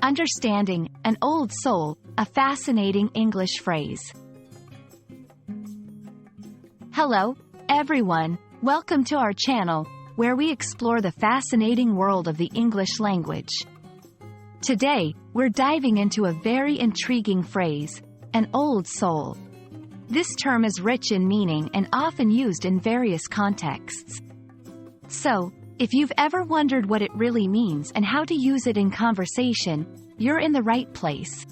Understanding an old soul, a fascinating English phrase. Hello, everyone. Welcome to our channel, where we explore the fascinating world of the English language. Today, we're diving into a very intriguing phrase, an old soul. This term is rich in meaning and often used in various contexts. So, if you've ever wondered what it really means and how to use it in conversation, you're in the right place.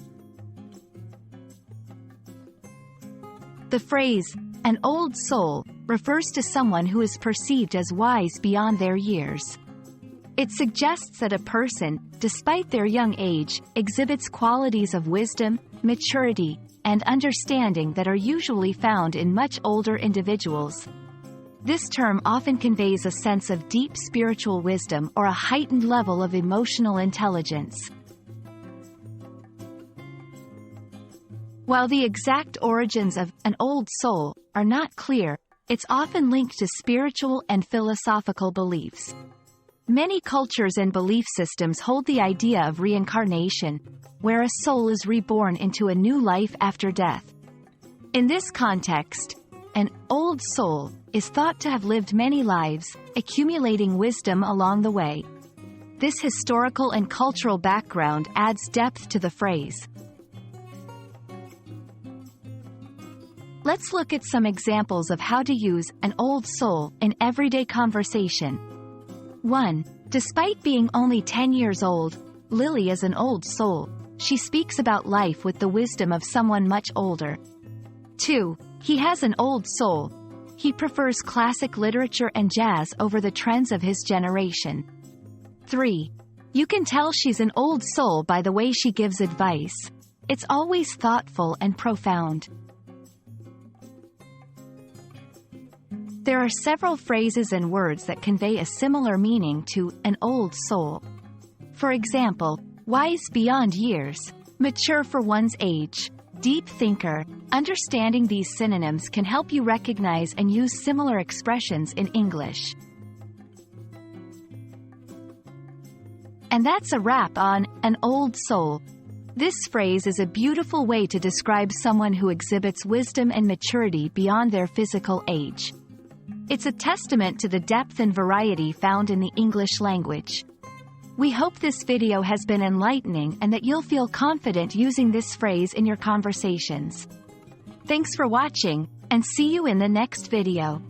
The phrase, an old soul, refers to someone who is perceived as wise beyond their years. It suggests that a person, despite their young age, exhibits qualities of wisdom, maturity, and understanding that are usually found in much older individuals. This term often conveys a sense of deep spiritual wisdom or a heightened level of emotional intelligence. While the exact origins of an old soul are not clear, it's often linked to spiritual and philosophical beliefs. Many cultures and belief systems hold the idea of reincarnation, where a soul is reborn into a new life after death. In this context, an old soul is thought to have lived many lives, accumulating wisdom along the way. This historical and cultural background adds depth to the phrase. Let's look at some examples of how to use an old soul in everyday conversation. 1. Despite being only 10 years old, Lily is an old soul. She speaks about life with the wisdom of someone much older. 2. He has an old soul. He prefers classic literature and jazz over the trends of his generation. 3. You can tell she's an old soul by the way she gives advice. It's always thoughtful and profound. There are several phrases and words that convey a similar meaning to an old soul. For example, wise beyond years, mature for one's age, deep thinker. Understanding these synonyms can help you recognize and use similar expressions in English. And that's a wrap on an old soul. This phrase is a beautiful way to describe someone who exhibits wisdom and maturity beyond their physical age. It's a testament to the depth and variety found in the English language. We hope this video has been enlightening and that you'll feel confident using this phrase in your conversations. Thanks for watching, and see you in the next video.